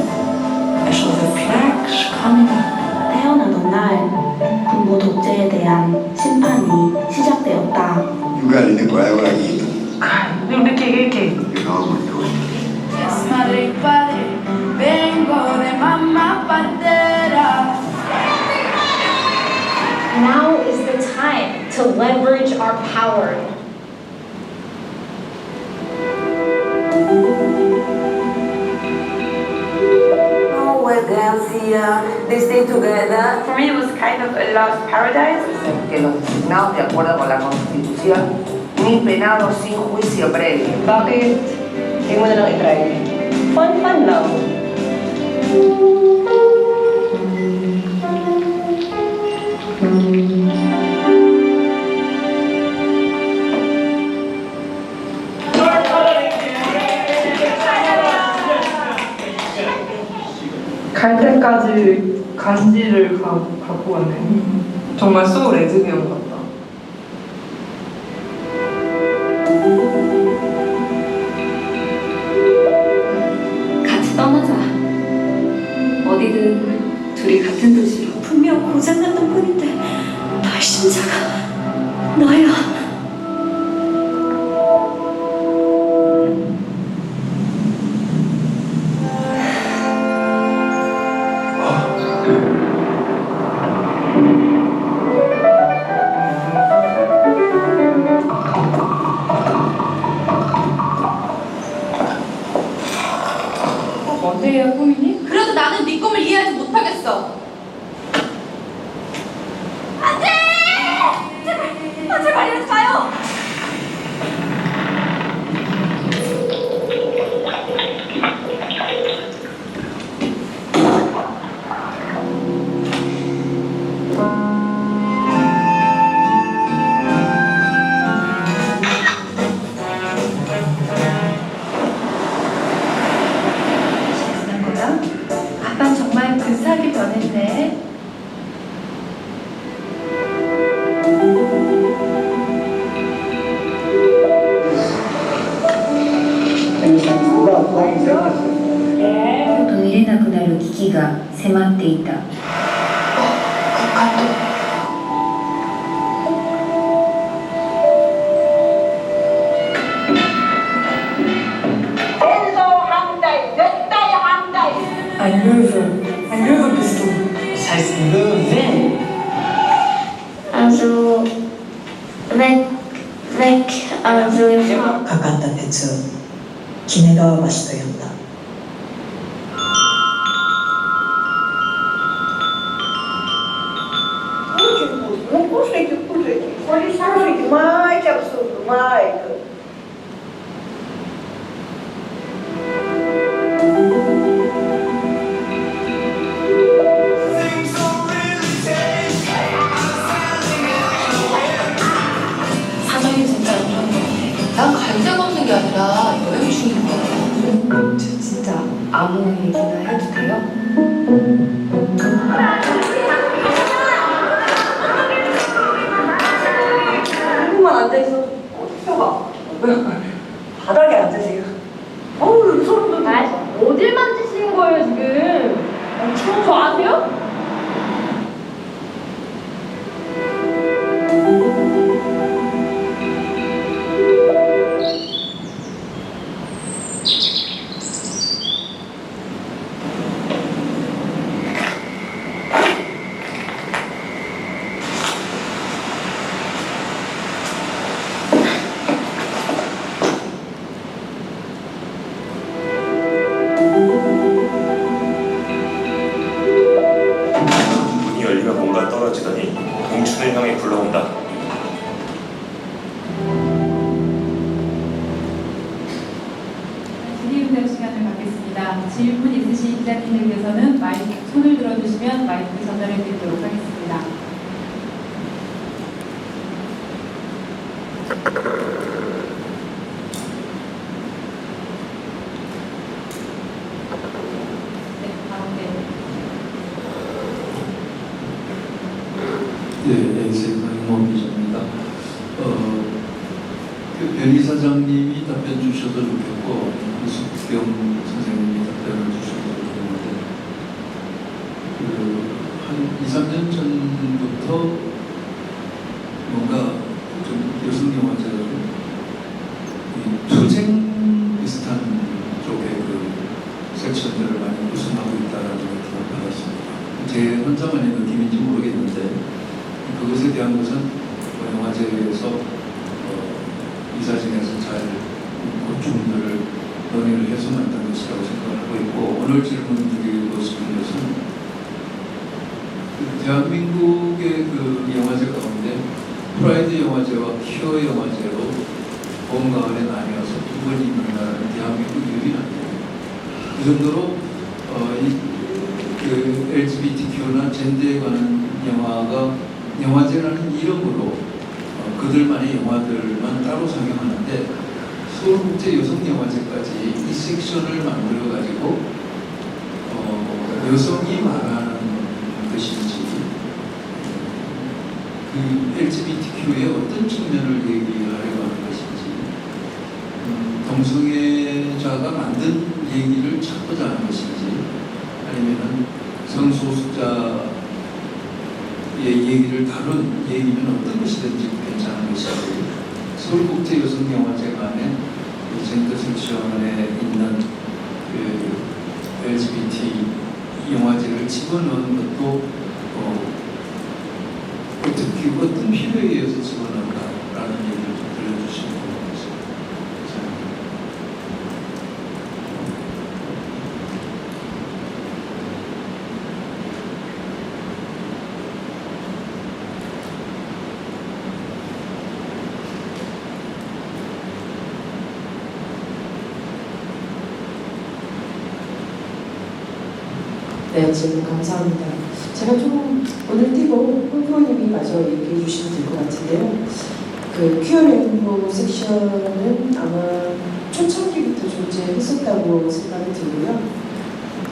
It's all the flags coming up. 태어나던 날 군부 독재에 대한 심판이 시작되었다. 누가 이렇게 과거하기 Cara, meu bandera. Now is the time to leverage our power. Oh, we're Garcia. They stay together. For me, it was kind of a lost paradise. Que los designados de acuerdo con la Constitución, ni penados sin juicio previo. Bakit? Hindi mo na lang i-try. Fun lang. 갈 때까지 간지를 갖고 왔네. 정말 소울 레즈비언 같다. 같이 떠나자. 어디든 둘이 같은 도시로. 분명 고장났던 뿐인데 너의 심장아 너야. 어때요, 꾸미니? 그래도 나는 네 꿈을 이해하지 못하겠어. 안돼! 제발 이러지 마요. 아빠는 정말 근사하게 변했네. Ein Löwe bist du. Das heißt Löwe. Also also かかった鉄を鬼怒川橋と呼んだ。Não consegui, foi demais, que absurdo, Mike. 사정이 진짜 안 좋은 것 같아. 난 갈 데가 없는 게 아니라 여행 중인 거야. 저 진짜 아무 얘기나 해도 돼요? 조금만 앉아있어. 어디 가? 바닥에 앉으세요. 어우, 소름 돋네. 어딜 만지시는 거예요, 지금? 저 아세요? 문이 열리면 뭔가 떨어지더니 동춘을 향해 불러온다. 질의응답 시간을 갖겠습니다. 질문 있으신 기자님들께서는 마이크 손을 들어주시면 마이크 전달해 드리도록 하겠습니다. 네, 가운데. 네, NC 강용범 기자입니다. 변희 사장님이 답변 주셔도 좋겠고 이숙경 선생님이 답변을 주셔도 좋겠는데 한 2, 3년 전부터 뭔가 좀 여성 영화제가 좀 투쟁 비슷한 쪽의 그 섹션들을 많이 구성하고 있다는 느낌을 받았습니다. 제 혼자만의 느낌인지 모르겠는데 그것에 대한 것은 영화제에서 이사진에서 잘 고충들을 논의를 해서 만든 것이라고 생각하고 있고, 오늘 질문 드리고 싶은 것은 대한민국의 그 영화제 가운데 프라이드 영화제와 퀴어 영화제로 봄, 가을에 나뉘어서 두 번이 있는 나라는 대한민국 유일한데, 그 정도로 그 LGBTQ나 젠더에 관한 영화가 영화제라는 이름으로 그들만의 영화들만 따로 상영하는데, 서울국제 여성영화제까지 이 섹션을 만들어가지고 여성이 말하는 것인지, 그 LGBTQ의 어떤 측면을 얘기하려고 하는 것인지, 동성애자가 만든 얘기를 찾고자 하는 것인지, 아니면은 성소수자의 얘기를 다룬 얘기면 어떤 것이든지 괜찮은 것인지, 서울국제 여성영화제 간에 젠더 섹션에 있는 그 LGBT 영화제를 집어넣은 것도 어떻게 어떤 필요에 의해서 집어넣는다라는 얘기를 좀 들려주시면 고맙겠습니다. 네, 질문 감사합니다. 제가 좀 오늘 띄고 홍프로님이 마저 얘기해 주시면 될 것 같은데요. 그 퀴어 레인보우 섹션은 아마 초창기부터 존재했었다고 생각이 들고요.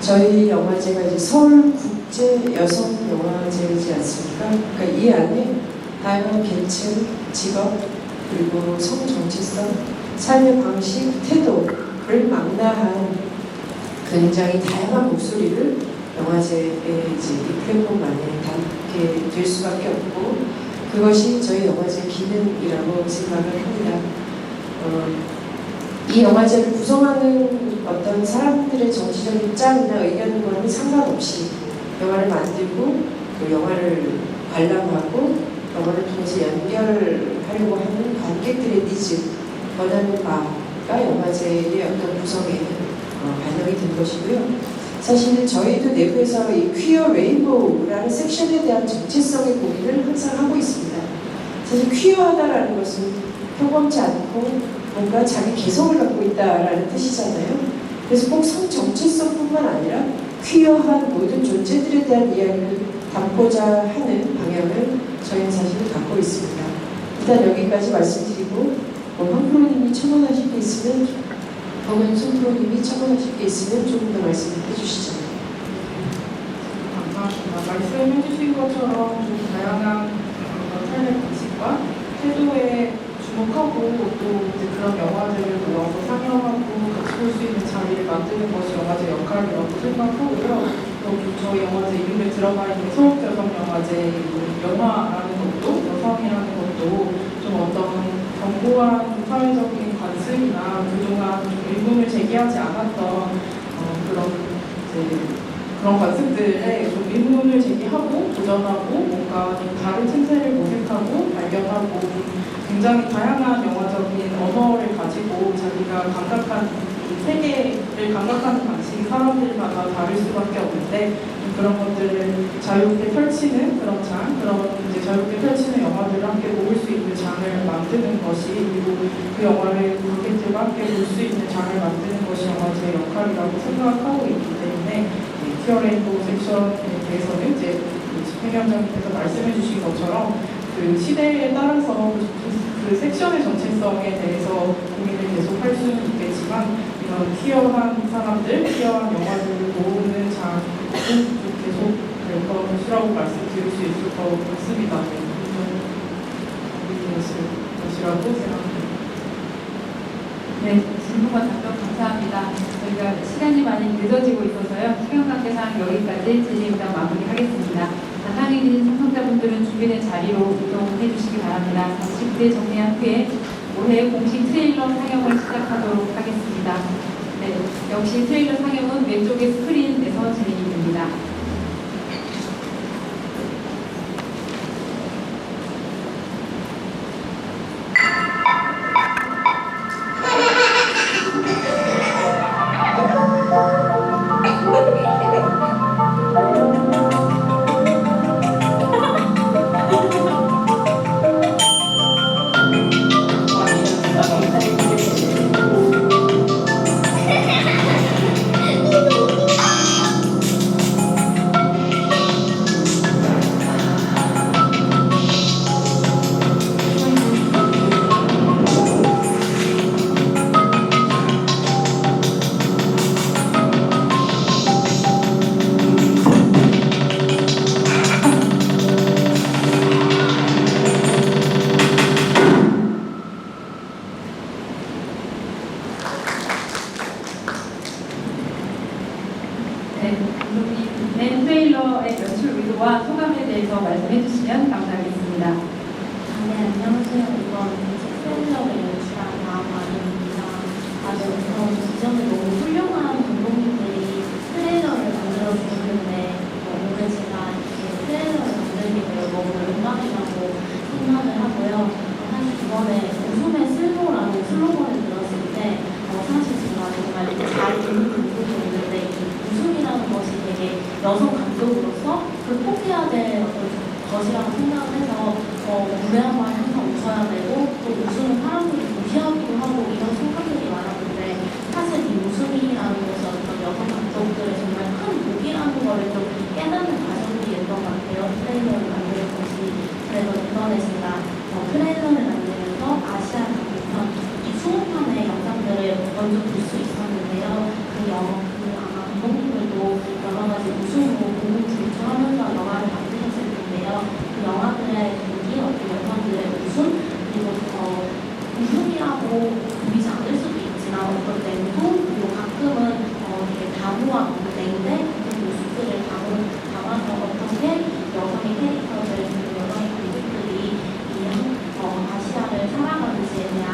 저희 영화제가 이제 서울국제 여성영화제이지 않습니까? 그러니까 이 안에 다양한 계층, 직업, 그리고 성정체성, 삶의 방식, 태도를 망라한 굉장히 다양한 목소리를 영화제의 이제 이 플랫폼만에 담게 될 수밖에 없고, 그것이 저희 영화제 기능이라고 생각을 합니다. 이 영화제를 구성하는 어떤 사람들의 정치적 입장이나 의견과는 상관없이 영화를 만들고 그 영화를 관람하고 영화를 통해서 연결하려고 하는 관객들의 니즈, 원하는 바가 영화제의 어떤 구성에 반영이 된 것이고요. 사실은 저희도 내부에서 이 퀴어 레인보우라는 섹션에 대한 정체성의 고민을 항상 하고 있습니다. 사실 퀴어하다라는 것은 표범치 않고 뭔가 자기 개성을 갖고 있다라는 뜻이잖아요. 그래서 꼭 성정체성뿐만 아니라 퀴어한 모든 존재들에 대한 이야기를 담고자 하는 방향을 저희는 사실 갖고 있습니다. 일단 여기까지 말씀드리고, 황프로님이 첨언하실 게 있으면, 혹은 손프로님이 첨언하실 게 있으면 조금 더 말씀을 해주시죠. 감사합니다. 말씀해 주신 것처럼 좀 다양한 삶의 방식과 태도에 주목하고 또 이제 그런 영화들을 모아서 상영하고 같이 볼 수 있는 자리를 만드는 것이 영화제 역할이라고 생각하고요. 또 저희 영화제 이름에 들어가 있는 서울여성영화제 영화라는 것도, 여성이라는 것도 좀 어떤 견고한 사회적인 관습이나 그동안 좀 의문을 제기하지 않았던 그런 관습들에 좀 의문을 제기하고 도전하고 뭔가 좀 다른 틈새를 모색하고 발견하고 굉장히 다양한 영화적인 언어를 가지고 자기가 감각한 세계를 감각하는 방식이 사람들마다 다를 수밖에 없는데, 그런 것들을 자유롭게 펼치는 그런 장, 그런 이제 자유롭게 펼치는 영화들을 함께 모을 수 있는 장을 만드는 것이, 그리고 그 영화를 관객들과 함께 볼 수 있는 장을 만드는 것이 영화제의 역할이라고 생각하고 있기 때문에, 퀴어 레인보우 섹션에 대해서는 이제 집행위원장님께서 말씀해 주신 것처럼 그 시대에 따라서 그 섹션의 정체성에 대해서 고민을 계속 할 수는 있겠지만, 이런 퀴어한 사람들, 퀴어한 영화들을 모으는 장은 계속 될 것이라고 말씀드릴 수 있을 것 같습니다. 것이라고 생각합니다. 네, 질문과 답변 감사합니다. 저희가 시간이 많이 늦어지고 있어서요. 시간 관계상 여기까지 질의응답 마무리하겠습니다. 상황에 계신 참석자분들은 준비된 자리로 이동해 주시기 바랍니다. 잠시 무대 정리한 후에 올해 공식 트레일러 상영을 시작하도록 하겠습니다. 네, 역시 트레일러 상영은 왼쪽의 스크린에서 진행이 됩니다. 연출 의도와 소감에 대해서 말씀해 주시면 감사하겠습니다. 네, 안녕하세요. 이번 트레일러를 연출한 마마입니다. 아주 기존에 너무 훌륭한 감독님들이 트레일러를 만들어 주셨는데 오늘 제가 이렇게 트레일러를 만들게 되어 너무 영광이라고 생각을 하고요. 사실 이번에 웃음의 쓸모라는 슬로건을 들었을 때 사실 제가 정말 잘 듣는 부분이었는데 이 웃음이라는 것이 되게 여성 감독으로서 극복해야 될 어떤 것이라고 생각을 해서 무례한 말 항상 웃어야 되고 또 웃음은 사람들이 무시하기도 하고 이런 생각들이 많았는데 사실 이 웃음이라는 것이 어떤 여성 감독들의 정말 큰 무기라는 거를 좀 깨닫는 과정이었던 것 같아요. 트레일러를 만드는 것이. 그래서 이번에 제가 트레일러를 만들면서 아시아 강편 이 20편의 영상들을 먼저 볼 수 있었는데요. 아마 감독님들도 여러 가지 웃음으로 공공질투하면서 영화를 만드셨을 텐데요. 그 영화들의 분위기, 어떤 여성들의 웃음, 그리고 웃음이라고 보이지 않을 수도 있지만 어떤 때도 그리고 가끔은 되게 다무한 무대인데 그 모습들을 담아서 어떻게 여성의 캐릭터들, 그리고 여성의 관객들이 이 아시아를 살아가는지에 대한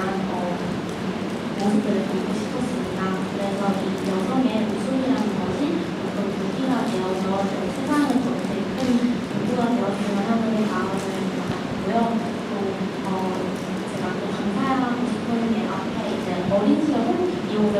모습들을 보고 싶었습니다. 그래서 이 여성의 웃음이라는 것이 어떤 무기가 되어서 세상을 더 큰 무기가 되었으면 하는 마음을 갖고요. 또 제가 또 감사하고 싶은 게 앞에 이제 어린 시절 홈 비디오를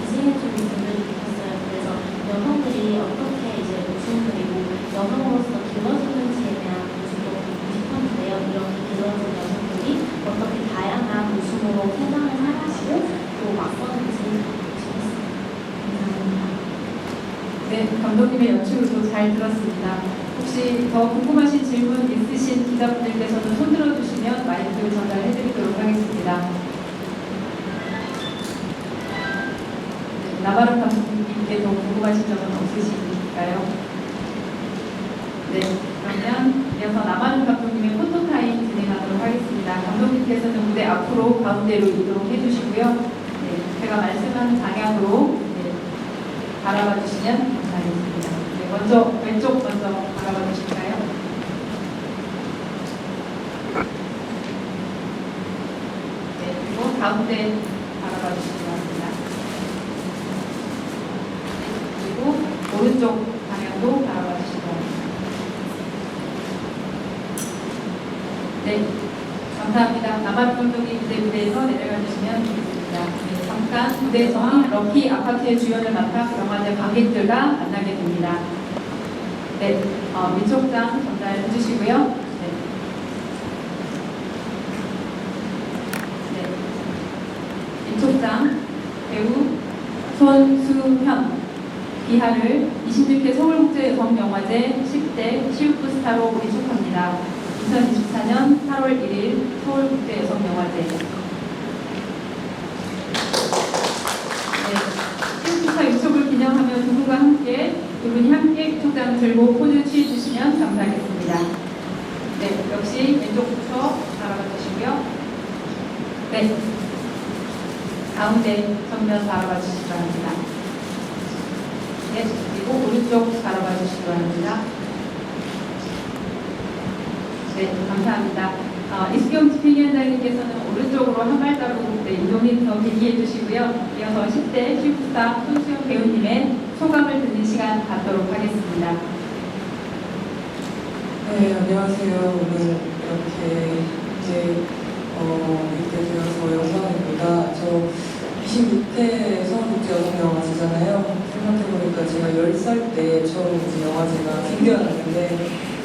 기증해주는 분들이 계셨어요. 그래서 여성들이 어떻게 이제 웃음 그리고 여성으로서 길러지는지에 대한 모습도 보고 싶었는데요. 이렇게 길러진 여성들이 어떻게 다양한 웃음으로 세상을 살아가시고 또 맞서는지 보고 싶었습니다. 감사합니다. 네, 감독님의 연출도 잘 들었습니다. 혹시 더 궁금하신 질문 있으신 기자분들께서는 손 들어주시면 마이크 전달해드리도록 하겠습니다. 네, 나바로 감독님께 더 궁금하신 점은 없으실까요? 네, 그러면 이어서 나바로 감독님의 포토타임 진행하도록 하겠습니다. 감독님께서는 무대 앞으로 가운데로 이동해 주시고요. 네, 제가 말씀하는 방향으로 바라봐 주시면 감사하겠습니다. 네, 먼저 왼쪽 먼저 바라봐 주실까요? 네, 그리고 가운데 바라봐 주시기 바랍니다. 그리고 오른쪽 방향도 바라봐 주시기 바랍니다. 네, 감사합니다. 나바로 감독님 무대에서 내려가 주시면 되겠습니다. 네, 잠깐 무대에서 럭키 아파트의 주연을 맡아 영화제 관객들과 만나게 됩니다. 네, 민촉장 전달해 주시고요. 네. 네. 민촉장 배우 손수현 비하를 26회 서울국제여성영화제 10대 시우프스타로 위촉합니다. 2024년 8월 1일 서울국제여성영화제. 시우프스타 위촉을 기념하며 두 분이 함께 위촉장을 들고 포즈 취해주시면 감사하겠습니다. 네, 역시 왼쪽부터 바라봐 주시고요. 네, 가운데 정면 바라봐 주시기 바랍니다. 네, 그리고 오른쪽 바라봐 주시기 바랍니다. 네, 감사합니다. 이수경 집행위원장님께서는 오른쪽으로 한 발자국 이동해서 대기해 주시고요. 이어서 10대 슈퍼스타 손수영 배우님의 소감을 듣는 시간 갖도록 하겠습니다. 네, 안녕하세요. 오늘 이렇게 이렇게 되어서 영광입니다. 저 26회 서울국제여성영화제잖아요. 생각해보니까 제가 10살 때 처음 영화제가 생겨났는데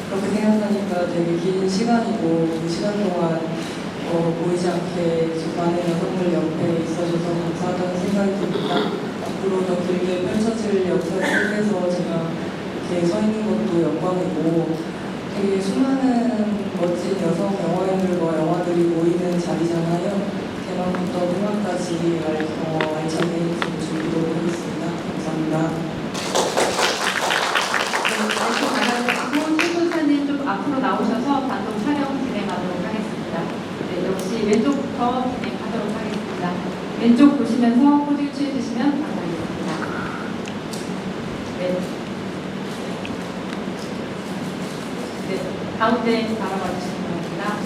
그렇게 생각하니까 되게 긴 시간이고 그 시간 동안 보이지 않게 많은 여성들 옆에 있어줘서 감사하다는 생각이 듭니다. 앞으로 더 길게 펼쳐질 역사 속에서 제가 이렇게 서 있는 것도 영광이고 되게 수많은 멋진 여성 영화인들과 영화들이 모이는 자리잖아요. 개막부터 음악까지 알차게 준비하도록 하겠습니다. 감사합니다. 최소사님 좀 앞으로 나오셔서 단독 촬영 진행하도록 하겠습니다. 네, 역시 왼쪽부터 진행하도록 하겠습니다. 왼쪽 보시면서 포즈 취해주시면 감사하겠습니다. 네. 가운데 바라봐 주시기 바랍니다.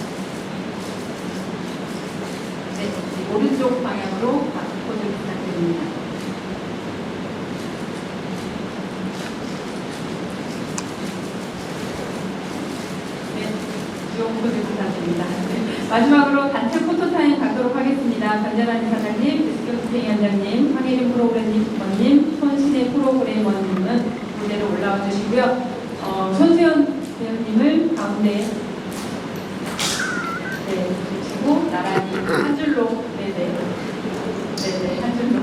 네, 오른쪽 방향으로 포즈 부탁드립니다. 네, 주요 포즈 부탁드립니다. 네, 마지막으로 단체 포토타임 갖도록 하겠습니다. 변재란 이사장님, 스교수위원장님, 황혜림 프로그래머님, 손신혜 프로그래머님은 무대로 올라와 주시고요. 손수연 배우님을 가운데 주시고 나란히 한 줄로 네네 한 줄로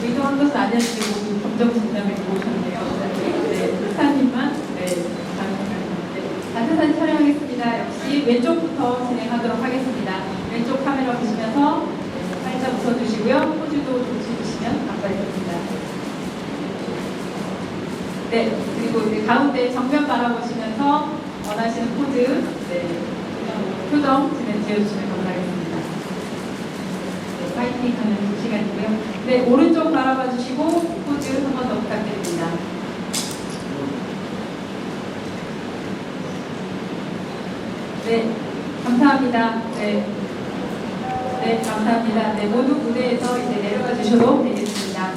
의도한 것은 아니었지만 검정 진담을 보셨네요. 네, 스타님만 단체 사진 촬영하겠습니다. 역시 왼쪽부터 진행하도록 하겠습니다. 왼쪽 카메라 보시면서 살짝 웃어주시고요. 포즈도 좋으시면 감사드립니다. 네, 그리고 이제 가운데 정면 바라보시면서 원하시는 포즈, 표정 지어주시면 감사하겠습니다. 네, 파이팅 하는 시간이고요. 네, 오른쪽 바라봐 주시고 포즈 한 번 더 부탁드립니다. 네, 감사합니다. 네, 감사합니다. 네, 모두 무대에서 이제 내려가 주셔도 되겠습니다.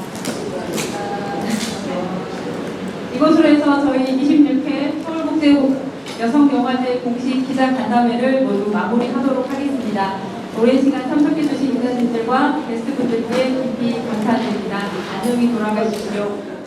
이것으로 해서 저희 26회 서울국제 여성영화제 공식 기자 간담회를 모두 마무리하도록 하겠습니다. 오랜 시간 참석해주신 인사진들과 게스트분들께 깊이 감사드립니다. 안녕히 돌아가십시오.